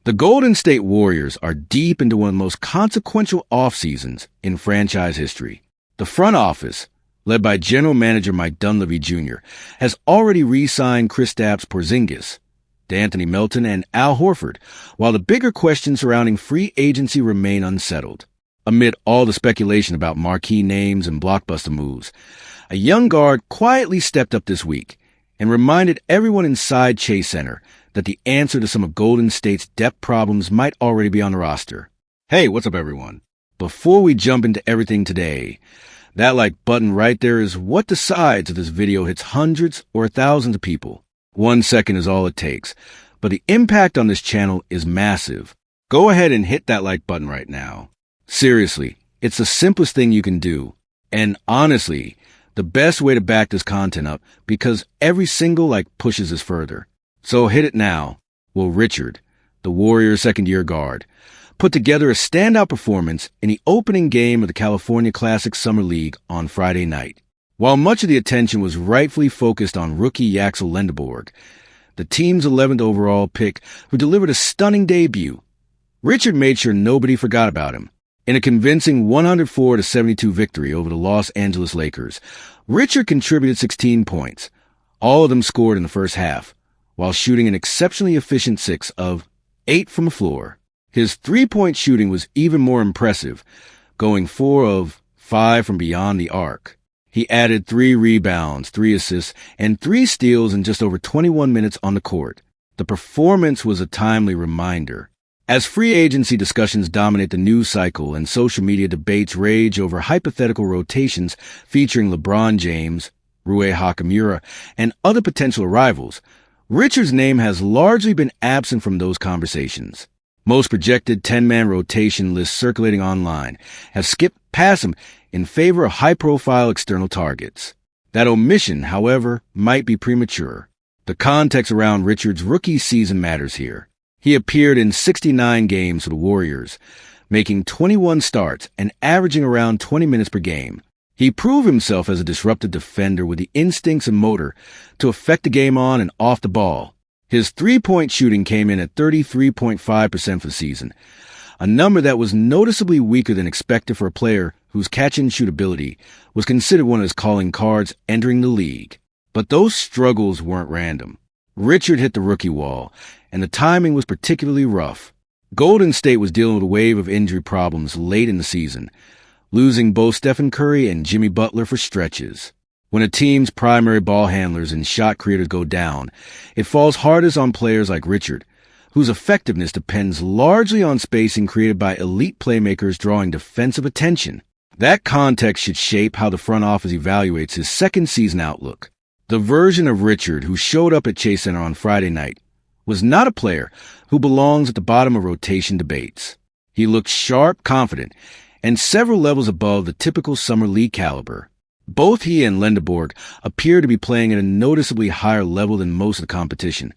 The Golden State Warriors are deep into one of the most consequential off-seasons in franchise history. The front office, led by General Manager Mike Dunleavy Jr., has already re-signed Kristaps Porzingis, D'Anthony Melton, and Al Horford, while the bigger questions surrounding free agency remain unsettled. Amid all the speculation about marquee names and blockbuster moves, a young guard quietly stepped up this week and reminded everyone inside Chase Center that the answer to some of Golden State's depth problems might already be on the roster. Hey, what's up, everyone? Before we jump into everything today, that like button right there is what decides if this video hits hundreds or thousands of people. 1 second is all it takes, but the impact on this channel is massive. Go ahead and hit that like button right now. Seriously, it's the simplest thing you can do. And honestly, the best way to back this content up, because every single like pushes us further. So hit it now. Well, Richard, the Warriors' second-year guard, put together a standout performance in the opening game of the California Classic Summer League on Friday night. While much of the attention was rightfully focused on rookie Axel Lendeborg, the team's 11th overall pick, who delivered a stunning debut, Richard made sure nobody forgot about him. In a convincing 104-72 victory over the Los Angeles Lakers, Richard contributed 16 points, all of them scored in the first half, while shooting an exceptionally efficient 6 of 8 from the floor. His three-point shooting was even more impressive, going 4 of 5 from beyond the arc. He added 3 rebounds, 3 assists, and 3 steals in just over 21 minutes on the court. The performance was a timely reminder. As free agency discussions dominate the news cycle and social media debates rage over hypothetical rotations featuring LeBron James, Rui Hachimura, and other potential arrivals, Richard's name has largely been absent from those conversations. Most projected 10-man rotation lists circulating online have skipped past him in favor of high-profile external targets. That omission, however, might be premature. The context around Richard's rookie season matters here. He appeared in 69 games for the Warriors, making 21 starts and averaging around 20 minutes per game. He proved himself as a disruptive defender with the instincts and motor to affect the game on and off the ball. His three-point shooting came in at 33.5% for the season, a number that was noticeably weaker than expected for a player whose catch-and-shoot ability was considered one of his calling cards entering the league. But those struggles weren't random. Richard hit the rookie wall, and the timing was particularly rough. Golden State was dealing with a wave of injury problems late in the season, losing both Stephen Curry and Jimmy Butler for stretches. When a team's primary ball handlers and shot creators go down, it falls hardest on players like Richard, whose effectiveness depends largely on spacing created by elite playmakers drawing defensive attention. That context should shape how the front office evaluates his second season outlook. The version of Richard who showed up at Chase Center on Friday night was not a player who belongs at the bottom of rotation debates. He looked sharp, confident, and several levels above the typical summer league caliber. Both he and Lendeborg appear to be playing at a noticeably higher level than most of the competition,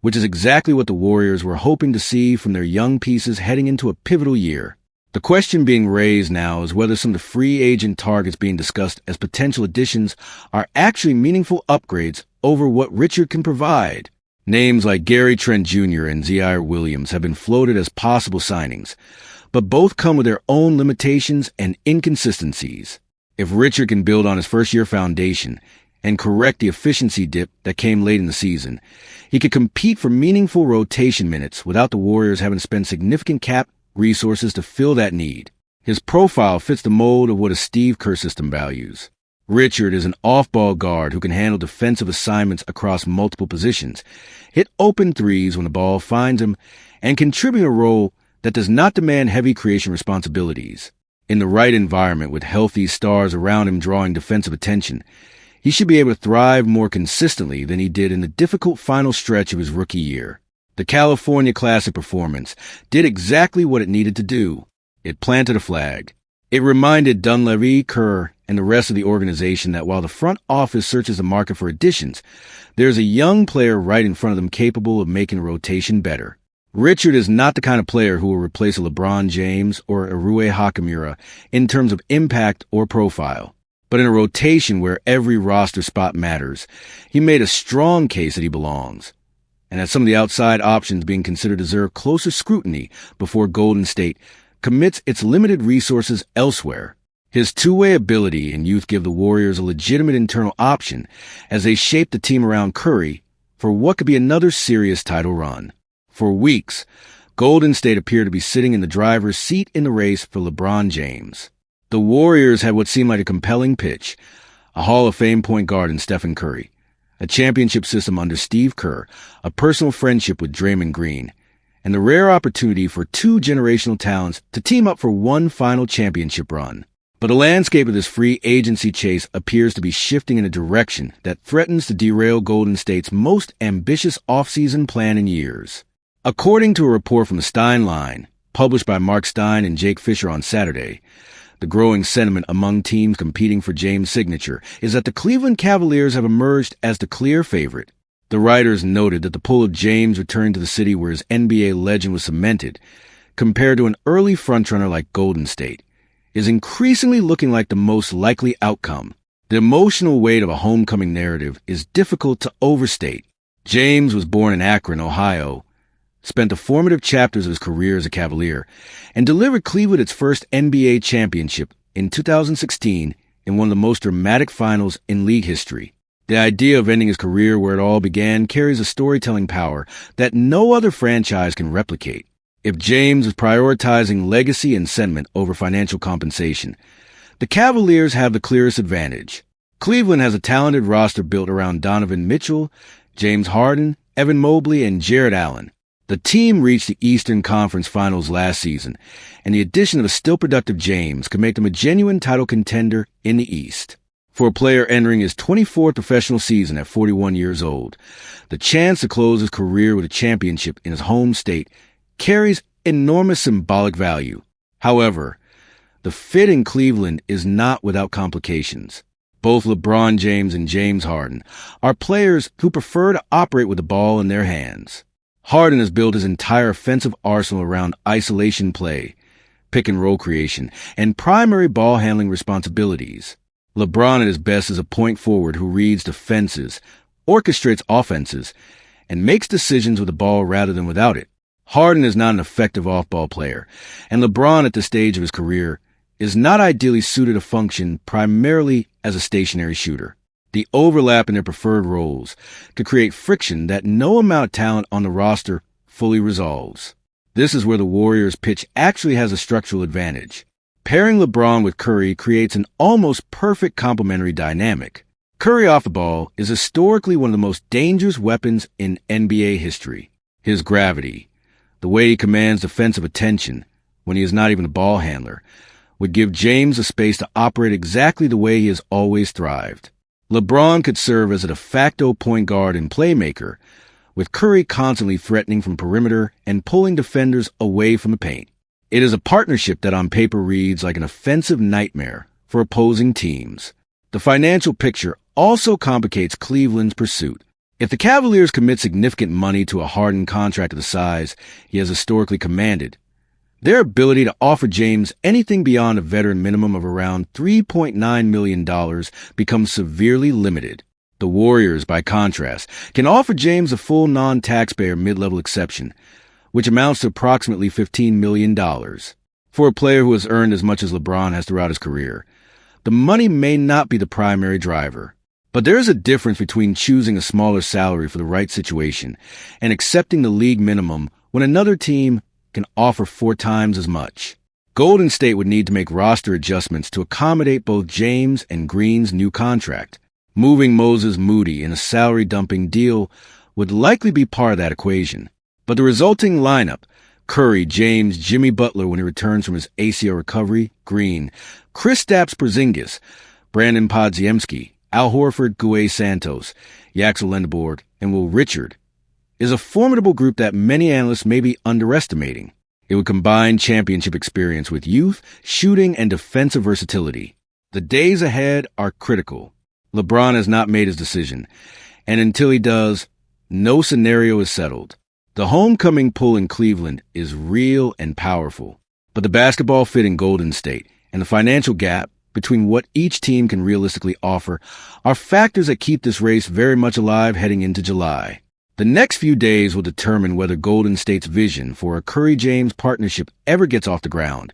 which is exactly what the Warriors were hoping to see from their young pieces heading into a pivotal year. The question being raised now is whether some of the free agent targets being discussed as potential additions are actually meaningful upgrades over what Richard can provide. Names like Gary Trent Jr. and Zaire Williams have been floated as possible signings, but both come with their own limitations and inconsistencies. If Richard can build on his first-year foundation and correct the efficiency dip that came late in the season, he could compete for meaningful rotation minutes without the Warriors having to spend significant cap resources to fill that need. His profile fits the mold of what a Steve Kerr system values. Richard is an off-ball guard who can handle defensive assignments across multiple positions, hit open threes when the ball finds him, and contribute a role that does not demand heavy creation responsibilities. In the right environment with healthy stars around him drawing defensive attention, he should be able to thrive more consistently than he did in the difficult final stretch of his rookie year. The California Classic performance did exactly what it needed to do. It planted a flag. It reminded Dunleavy, Kerr, and the rest of the organization that while the front office searches the market for additions, there's a young player right in front of them capable of making a rotation better. Richard is not the kind of player who will replace a LeBron James or a Rui Hachimura in terms of impact or profile. But in a rotation where every roster spot matters, he made a strong case that he belongs. and as some of the outside options being considered deserve closer scrutiny before Golden State commits its limited resources elsewhere. His two-way ability and youth give the Warriors a legitimate internal option as they shape the team around Curry for what could be another serious title run. For weeks, Golden State appeared to be sitting in the driver's seat in the race for LeBron James. The Warriors had what seemed like a compelling pitch, a Hall of Fame point guard in Steph Curry, a championship system under Steve Kerr, a personal friendship with Draymond Green, and the rare opportunity for two generational talents to team up for one final championship run. But the landscape of this free agency chase appears to be shifting in a direction that threatens to derail Golden State's most ambitious offseason plan in years. According to a report from the Stein Line, published by Mark Stein and Jake Fisher on Saturday, the growing sentiment among teams competing for James' signature is that the Cleveland Cavaliers have emerged as the clear favorite. The writers noted that the pull of James returning to the city where his NBA legend was cemented, compared to an early frontrunner like Golden State, is increasingly looking like the most likely outcome. The emotional weight of a homecoming narrative is difficult to overstate. James was born in Akron, Ohio, spent the formative chapters of his career as a Cavalier, and delivered Cleveland its first NBA championship in 2016 in one of the most dramatic finals in league history. The idea of ending his career where it all began carries a storytelling power that no other franchise can replicate. If James is prioritizing legacy and sentiment over financial compensation, the Cavaliers have the clearest advantage. Cleveland has a talented roster built around Donovan Mitchell, James Harden, Evan Mobley, and Jarrett Allen. The team reached the Eastern Conference Finals last season, and the addition of a still productive James could make them a genuine title contender in the East. For a player entering his 24th professional season at 41 years old, the chance to close his career with a championship in his home state carries enormous symbolic value. However, the fit in Cleveland is not without complications. Both LeBron James and James Harden are players who prefer to operate with the ball in their hands. Harden has built his entire offensive arsenal around isolation play, pick and roll creation, and primary ball handling responsibilities. LeBron at his best is a point forward who reads defenses, orchestrates offenses, and makes decisions with the ball rather than without it. Harden is not an effective off-ball player, and LeBron at this stage of his career is not ideally suited to function primarily as a stationary shooter. The overlap in their preferred roles could create friction that no amount of talent on the roster fully resolves. This is where the Warriors' pitch actually has a structural advantage. Pairing LeBron with Curry creates an almost perfect complementary dynamic. Curry off the ball is historically one of the most dangerous weapons in NBA history. His gravity, the way he commands defensive attention when he is not even a ball handler, would give James a space to operate exactly the way he has always thrived. LeBron could serve as a de facto point guard and playmaker, with Curry constantly threatening from perimeter and pulling defenders away from the paint. It is a partnership that on paper reads like an offensive nightmare for opposing teams. The financial picture also complicates Cleveland's pursuit. If the Cavaliers commit significant money to a Harden contract of the size he has historically commanded, their ability to offer James anything beyond a veteran minimum of around $3.9 million becomes severely limited. The Warriors, by contrast, can offer James a full non-taxpayer mid-level exception, which amounts to approximately $15 million. For a player who has earned as much as LeBron has throughout his career, the money may not be the primary driver. But there is a difference between choosing a smaller salary for the right situation and accepting the league minimum when another team can offer 4 times as much. Golden State would need to make roster adjustments to accommodate both James and Green's new contract. Moving Moses Moody in a salary-dumping deal would likely be part of that equation. But the resulting lineup, Curry, James, Jimmy Butler when he returns from his ACL recovery, Green, Kristaps Porzingis, Brandon Podziemski, Al Horford, Guay Santos, Yaxel Lendeborg, and Will Richard, is a formidable group that many analysts may be underestimating. It would combine championship experience with youth, shooting, and defensive versatility. The days ahead are critical. LeBron has not made his decision, and until he does, no scenario is settled. The homecoming pull in Cleveland is real and powerful, but the basketball fit in Golden State and the financial gap between what each team can realistically offer are factors that keep this race very much alive heading into July. The next few days will determine whether Golden State's vision for a Curry-James partnership ever gets off the ground,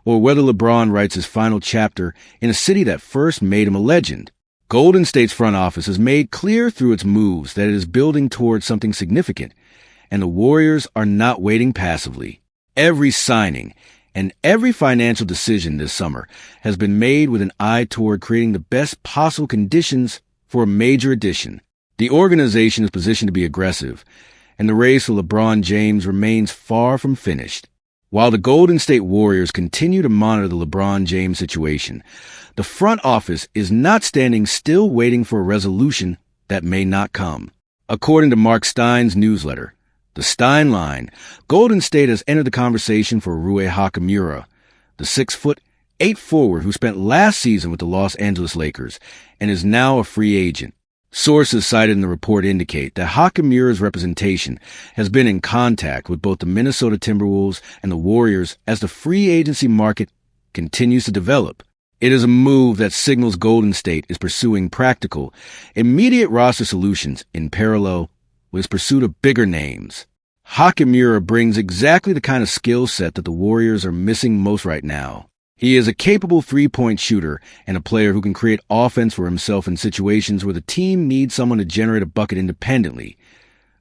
or whether LeBron writes his final chapter in a city that first made him a legend. Golden State's front office has made clear through its moves that it is building towards something significant, and the Warriors are not waiting passively. Every signing and every financial decision this summer has been made with an eye toward creating the best possible conditions for a major addition. The organization is positioned to be aggressive, and the race for LeBron James remains far from finished. While the Golden State Warriors continue to monitor the LeBron James situation, the front office is not standing still waiting for a resolution that may not come. According to Mark Stein's newsletter, The Stein Line, Golden State has entered the conversation for Rui Hachimura, the 6'8" forward who spent last season with the Los Angeles Lakers and is now a free agent. Sources cited in the report indicate that Hachimura's representation has been in contact with both the Minnesota Timberwolves and the Warriors as the free agency market continues to develop. It is a move that signals Golden State is pursuing practical, immediate roster solutions in parallel with its pursuit of bigger names. Hachimura brings exactly the kind of skill set that the Warriors are missing most right now. He is a capable three-point shooter and a player who can create offense for himself in situations where the team needs someone to generate a bucket independently,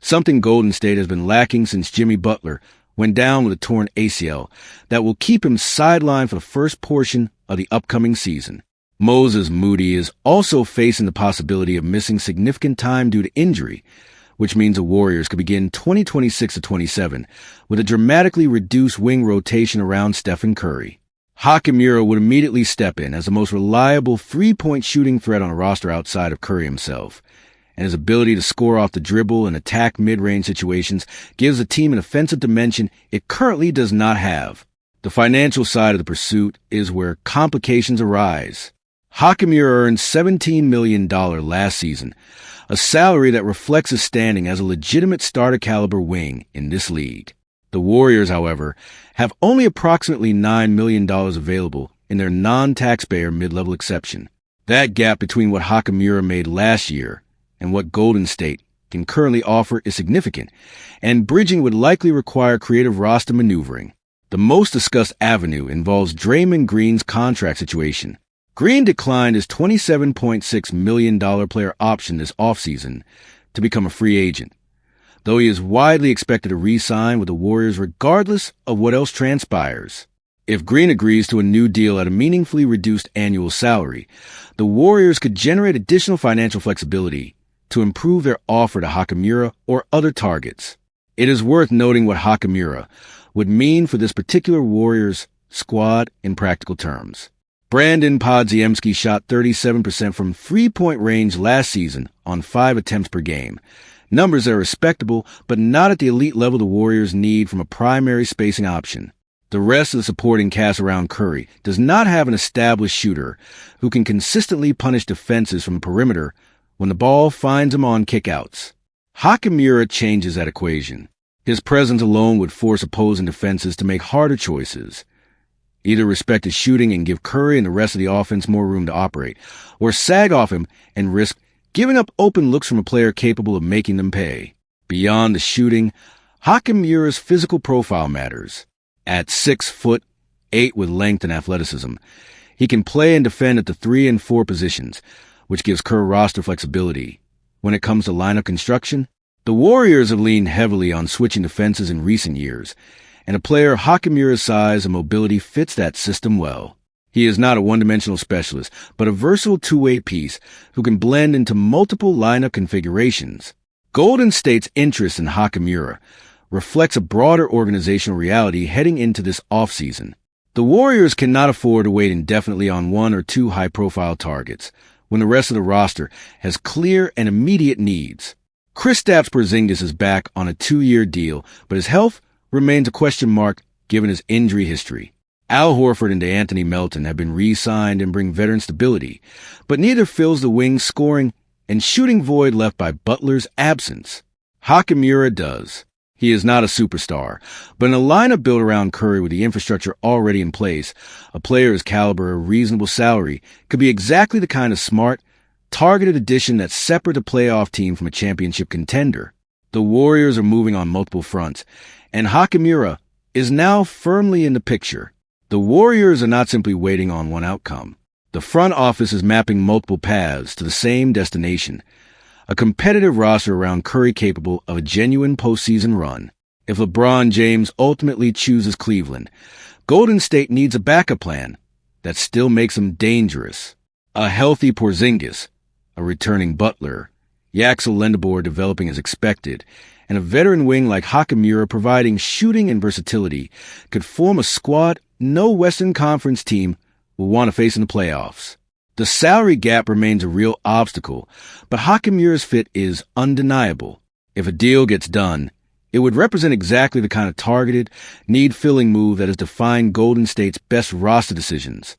something Golden State has been lacking since Jimmy Butler went down with a torn ACL that will keep him sidelined for the first portion of the upcoming season. Moses Moody is also facing the possibility of missing significant time due to injury, which means the Warriors could begin 2026-27 with a dramatically reduced wing rotation around Steph and Curry. Hachimura would immediately step in as the most reliable three-point shooting threat on a roster outside of Curry himself, and his ability to score off the dribble and attack mid-range situations gives the team an offensive dimension it currently does not have. The financial side of the pursuit is where complications arise. Hachimura earned $17 million last season, a salary that reflects his standing as a legitimate starter-caliber wing in this league. The Warriors, however, have only approximately $9 million available in their non-taxpayer mid-level exception. That gap between what Hachimura made last year and what Golden State can currently offer is significant, and bridging would likely require creative roster maneuvering. The most discussed avenue involves Draymond Green's contract situation. Green declined his $27.6 million player option this offseason to become a free agent, though he is widely expected to re-sign with the Warriors regardless of what else transpires. If Green agrees to a new deal at a meaningfully reduced annual salary, the Warriors could generate additional financial flexibility to improve their offer to Hachimura or other targets. It is worth noting what Hachimura would mean for this particular Warriors squad in practical terms. Brandon Podziemski shot 37% from three-point range last season on 5 attempts per game. Numbers that are respectable, but not at the elite level the Warriors need from a primary spacing option. The rest of the supporting cast around Curry does not have an established shooter who can consistently punish defenses from the perimeter when the ball finds him on kickouts. Hachimura changes that equation. His presence alone would force opposing defenses to make harder choices. Either respect his shooting and give Curry and the rest of the offense more room to operate, or sag off him and risk giving up open looks from a player capable of making them pay. Beyond the shooting, Hachimura's physical profile matters. At 6'8" with length and athleticism, he can play and defend at the 3 and 4 positions, which gives Kerr roster flexibility. When it comes to lineup construction, the Warriors have leaned heavily on switching defenses in recent years, and a player of Hachimura's size and mobility fits that system well. He is not a one-dimensional specialist, but a versatile two-way piece who can blend into multiple lineup configurations. Golden State's interest in Hachimura reflects a broader organizational reality heading into this offseason. The Warriors cannot afford to wait indefinitely on one or two high-profile targets when the rest of the roster has clear and immediate needs. Kristaps Porzingis is back on a 2-year deal, but his health remains a question mark given his injury history. Al Horford and DeAnthony Melton have been re-signed and bring veteran stability, but neither fills the wing scoring and shooting void left by Butler's absence. Hachimura does. He is not a superstar, but in a lineup built around Curry with the infrastructure already in place, a player's caliber or reasonable salary could be exactly the kind of smart, targeted addition that separates a playoff team from a championship contender. The Warriors are moving on multiple fronts, and Hachimura is now firmly in the picture. The Warriors are not simply waiting on one outcome. The front office is mapping multiple paths to the same destination, a competitive roster around Curry capable of a genuine postseason run. If LeBron James ultimately chooses Cleveland, Golden State needs a backup plan that still makes them dangerous. A healthy Porzingis, a returning Butler, Yaxel Lindebor developing as expected, and a veteran wing like Hachimura providing shooting and versatility could form a squad no Western Conference team will want to face in the playoffs. The salary gap remains a real obstacle, but Hachimura's fit is undeniable. If a deal gets done, it would represent exactly the kind of targeted, need-filling move that has defined Golden State's best roster decisions.